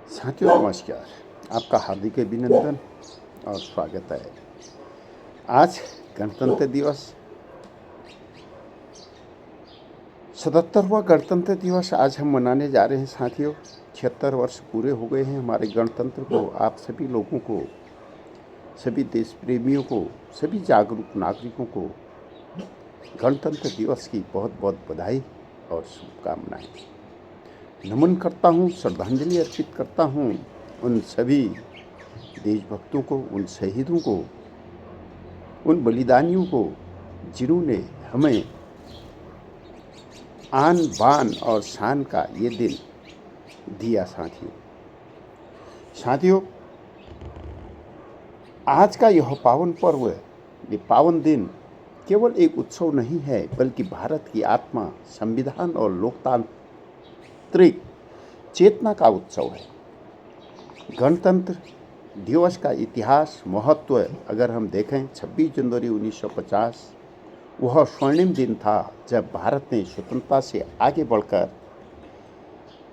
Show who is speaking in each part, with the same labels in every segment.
Speaker 1: साथियों नमस्कार। आपका हार्दिक अभिनंदन और स्वागत है। आज गणतंत्र दिवस, 77वां गणतंत्र दिवस आज हम मनाने जा रहे हैं। साथियों 76 वर्ष पूरे हो गए हैं हमारे गणतंत्र को। आप सभी लोगों को, सभी देश प्रेमियों को, सभी जागरूक नागरिकों को गणतंत्र दिवस की बहुत बहुत बधाई और शुभकामनाएं। नमन करता हूँ, श्रद्धांजलि अर्पित करता हूँ उन सभी देशभक्तों को, उन शहीदों को, उन बलिदानियों को जिन्होंने हमें आन बान और शान का ये दिन दिया। साथियों आज का यह पावन पर्व, ये पावन दिन केवल एक उत्सव नहीं है, बल्कि भारत की आत्मा, संविधान और लोकतांत्रिक चेतना का उत्सव है। गणतंत्र दिवस का इतिहास, महत्व अगर हम देखें, 26 जनवरी 1950 वह स्वर्णिम दिन था जब भारत ने स्वतंत्रता से आगे बढ़कर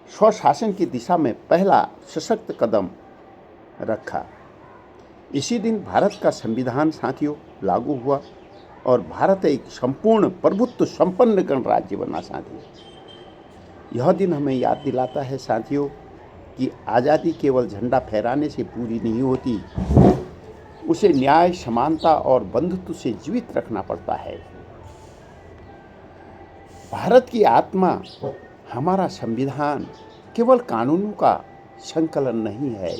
Speaker 1: स्वशासन की दिशा में पहला सशक्त कदम रखा। इसी दिन भारत का संविधान साथियों लागू हुआ और भारत एक संपूर्ण प्रभुत्व संपन्न गणराज्य बना। साथियों यह दिन हमें याद दिलाता है साथियों कि आज़ादी केवल झंडा फहराने से पूरी नहीं होती, उसे न्याय, समानता और बंधुत्व से जीवित रखना पड़ता है। भारत की आत्मा, हमारा संविधान केवल कानूनों का संकलन नहीं है।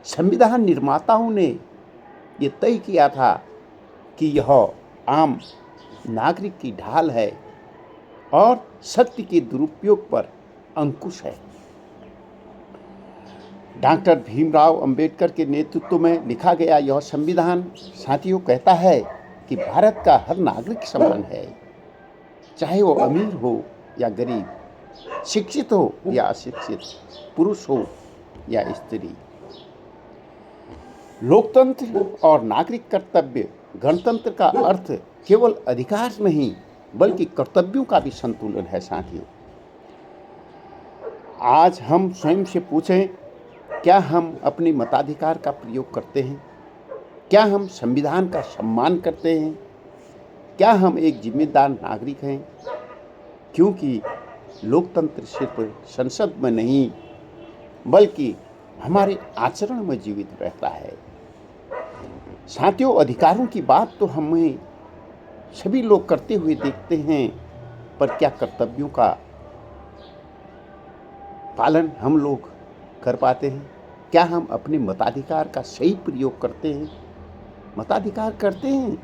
Speaker 1: संविधान निर्माताओं ने ये तय किया था कि यह आम नागरिक की ढाल है और शक्ति के दुरुपयोग पर अंकुश है। डॉक्टर भीमराव अंबेडकर के नेतृत्व में लिखा गया यह संविधान साथियों कहता है कि भारत का हर नागरिक समान है, चाहे वो अमीर हो या गरीब, शिक्षित हो या अशिक्षित, पुरुष हो या स्त्री। लोकतंत्र और नागरिक कर्तव्य, गणतंत्र का अर्थ केवल अधिकार नहीं बल्कि कर्तव्यों का भी संतुलन है। साथियों आज हम स्वयं से पूछें, क्या हम अपने मताधिकार का प्रयोग करते हैं? क्या हम संविधान का सम्मान करते हैं? क्या हम एक जिम्मेदार नागरिक हैं? क्योंकि लोकतंत्र सिर्फ संसद में नहीं बल्कि हमारे आचरण में जीवित रहता है। साथियों अधिकारों की बात तो हमें सभी लोग करते हुए देखते हैं, पर क्या कर्तव्यों का पालन हम लोग कर पाते हैं? क्या हम अपने मताधिकार का सही प्रयोग करते हैं? मताधिकार करते हैं,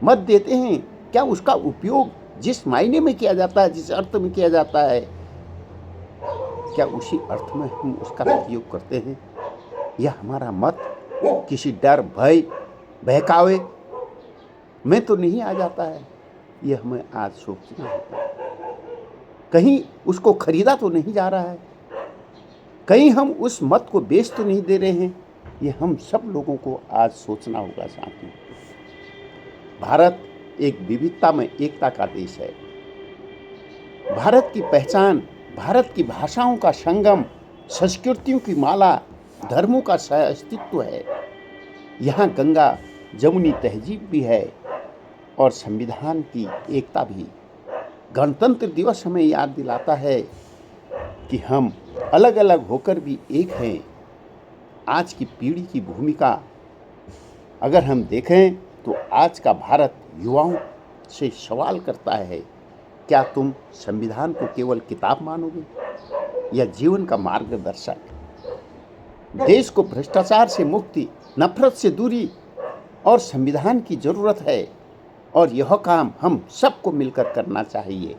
Speaker 1: मत देते हैं, क्या उसका उपयोग जिस मायने में किया जाता है, जिस अर्थ में किया जाता है, क्या उसी अर्थ में हम उसका प्रयोग करते हैं या हमारा मत किसी डर, भय, बहकावे में तो नहीं आ जाता है? यह हमें आज सोचना होगा। कहीं उसको खरीदा तो नहीं जा रहा है, कहीं हम उस मत को बेच तो नहीं दे रहे हैं? ये हम सब लोगों को आज सोचना होगा। साथियों भारत एक विविधता में एकता का देश है। भारत की पहचान, भारत की भाषाओं का संगम, संस्कृतियों की माला, धर्मों का सह अस्तित्व है। यहाँ गंगा जमुनी तहजीब भी है और संविधान की एकता भी। गणतंत्र दिवस हमें याद दिलाता है कि हम अलग अलग होकर भी एक हैं। आज की पीढ़ी की भूमिका अगर हम देखें तो आज का भारत युवाओं से सवाल करता है, क्या तुम संविधान को केवल किताब मानोगे या जीवन का मार्गदर्शक? देश को भ्रष्टाचार से मुक्ति, नफरत से दूरी और संविधान की जरूरत है और यह काम हम सबको मिलकर करना चाहिए।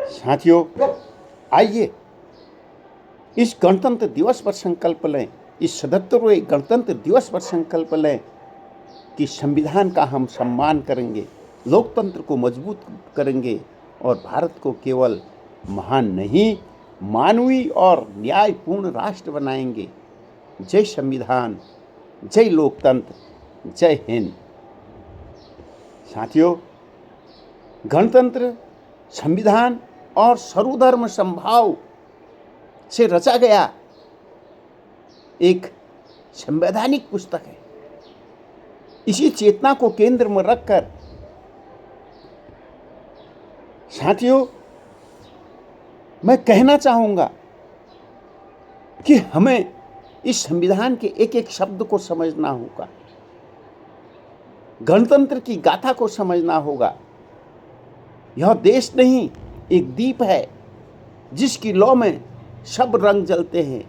Speaker 1: साथियों आइए इस गणतंत्र दिवस पर संकल्प लें, इस 77वें गणतंत्र दिवस पर संकल्प लें कि संविधान का हम सम्मान करेंगे, लोकतंत्र को मजबूत करेंगे और भारत को केवल महान नहीं, मानवीय और न्यायपूर्ण राष्ट्र बनाएंगे। जय संविधान, जय लोकतंत्र, जय हिंद। साथियों गणतंत्र, संविधान और सर्वधर्म समभाव से रचा गया एक संवैधानिक पुस्तक है। इसी चेतना को केंद्र में रखकर साथियों, मैं कहना चाहूँगा कि हमें इस संविधान के एक एक शब्द को समझना होगा, गणतंत्र की गाथा को समझना होगा। यह देश नहीं, एक दीप है जिसकी लौ में सब रंग जलते हैं।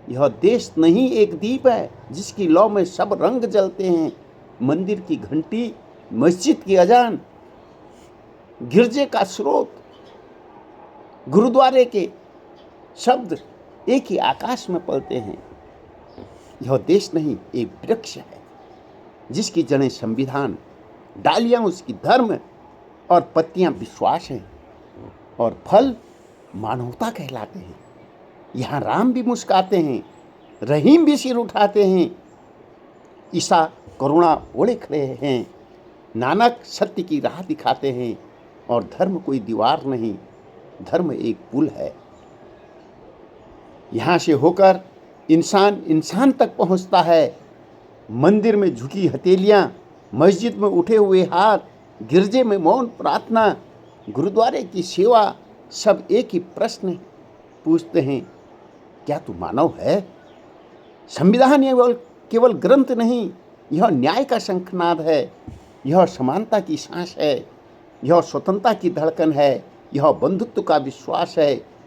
Speaker 1: यह देश नहीं, एक दीप है जिसकी लौ में सब रंग जलते हैं। मंदिर की घंटी, मस्जिद की अजान, गिरजे का स्रोत, गुरुद्वारे के शब्द एक ही आकाश में पलते हैं। यह देश नहीं, एक वृक्ष है जिसकी जड़ें संविधान, डालियां उसकी धर्म और पत्तियां विश्वास हैं और फल मानवता कहलाते हैं। यहाँ राम भी मुस्काते हैं, रहीम भी सिर उठाते हैं, ईसा करुणा ओढ़े खड़े हैं, नानक सत्य की राह दिखाते हैं। और धर्म कोई दीवार नहीं, धर्म एक पुल है। यहाँ से होकर इंसान इंसान तक पहुँचता है। मंदिर में झुकी हथेलियाँ, मस्जिद में उठे हुए हाथ, गिरजे में मौन प्रार्थना, गुरुद्वारे की सेवा, सब एक ही प्रश्न पूछते हैं, क्या तू मानव है? संविधान केवल ग्रंथ नहीं, यह न्याय का शंखनाद है, यह समानता की सांस है, यह स्वतंत्रता की धड़कन है, यह बंधुत्व का विश्वास है।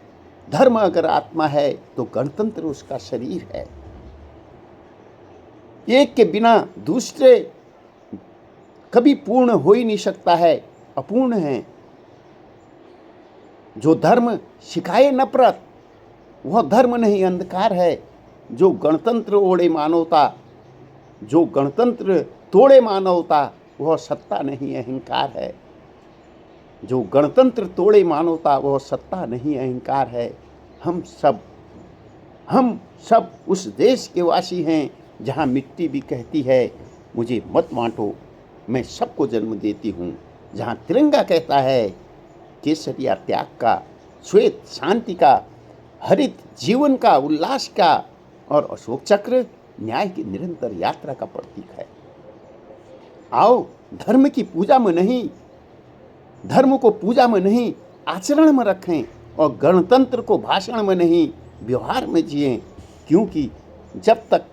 Speaker 1: धर्म अगर आत्मा है तो गणतंत्र उसका शरीर है। एक के बिना दूसरे कभी पूर्ण हो ही नहीं सकता है, अपूर्ण है। जो धर्म सिखाए नफरत वह धर्म नहीं, अंधकार है। जो गणतंत्र ओढ़े मानवता, जो गणतंत्र तोड़े मानवता, वह सत्ता नहीं, अहंकार है। जो गणतंत्र तोड़े मानवता, वह सत्ता नहीं, अहंकार है। हम सब उस देश के वासी हैं जहाँ मिट्टी भी कहती है मुझे मत बांटो, मैं सबको जन्म देती हूँ। जहाँ तिरंगा कहता है केसरिया त्याग का, श्वेत शांति का, हरित जीवन का, उल्लास का, और अशोक चक्र न्याय की निरंतर यात्रा का प्रतीक है। आओ धर्म की पूजा में नहीं, धर्म को पूजा में नहीं आचरण में रखें, और गणतंत्र को भाषण में नहीं व्यवहार में जिएं। क्योंकि जब तक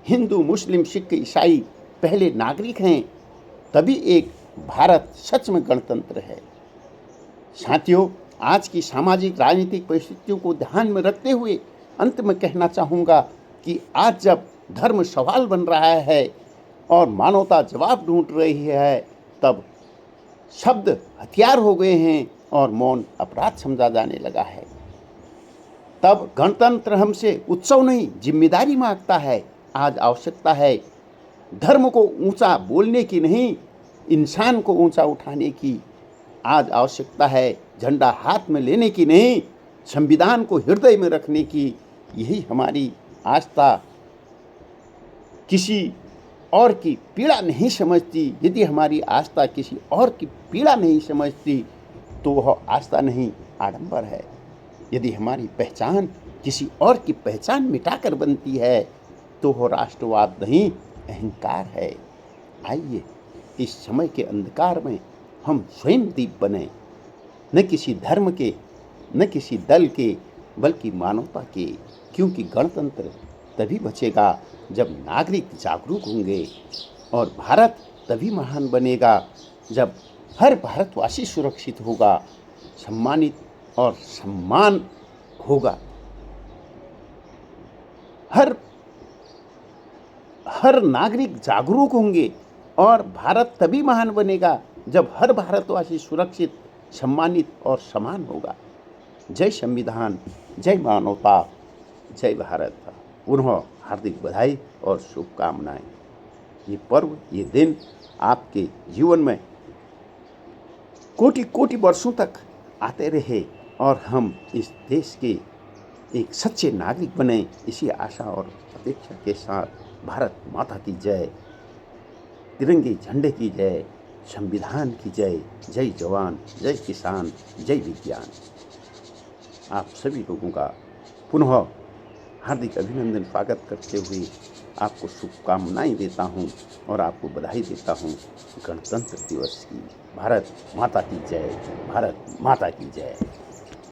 Speaker 1: हिंदू, मुस्लिम, सिख, ईसाई पहले नागरिक हैं, तभी एक भारत सच में गणतंत्र है। साथियों, आज की सामाजिक राजनीतिक परिस्थितियों को ध्यान में रखते हुए अंत में कहना चाहूँगा कि आज जब धर्म सवाल बन रहा है और मानवता जवाब ढूंढ रही है, तब शब्द हथियार हो गए हैं और मौन अपराध समझा जाने लगा है। तब गणतंत्र हमसे उत्सव नहीं, जिम्मेदारी मांगता है। आज आवश्यकता है धर्म को ऊंचा बोलने की नहीं, इंसान को ऊंचा उठाने की। आज आवश्यकता है झंडा हाथ में लेने की नहीं, संविधान को हृदय में रखने की। यही हमारी आस्था किसी और की पीड़ा नहीं समझती। यदि हमारी आस्था किसी और की पीड़ा नहीं समझती तो वह आस्था नहीं, आडंबर है। यदि हमारी पहचान किसी और की पहचान मिटाकर बनती है तो वह राष्ट्रवाद नहीं, अहंकार है। आइए इस समय के अंधकार में हम स्वयं दीप बने, न किसी धर्म के, न किसी दल के, बल्कि मानवता के। क्योंकि गणतंत्र तभी बचेगा जब नागरिक जागरूक होंगे, और भारत तभी महान बनेगा जब हर भारतवासी सुरक्षित होगा, सम्मानित और सम्मान होगा। हर नागरिक जागरूक होंगे, और भारत तभी महान बनेगा जब हर भारतवासी सुरक्षित, सम्मानित और समान होगा। जय संविधान, जय मानवता, जय भारत। पुनः हार्दिक बधाई और शुभकामनाएं। ये पर्व, ये दिन आपके जीवन में कोटि कोटि वर्षों तक आते रहे और हम इस देश के एक सच्चे नागरिक बने, इसी आशा और अपेक्षा के साथ भारत माता की जय, तिरंगे झंडे की जय, संविधान की जय। जय जवान, जय किसान, जय विज्ञान। आप सभी लोगों का पुनः हार्दिक अभिनंदन स्वागत करते हुए आपको शुभकामनाएं देता हूं और आपको बधाई देता हूं गणतंत्र दिवस की। भारत माता की जय, भारत माता की जय।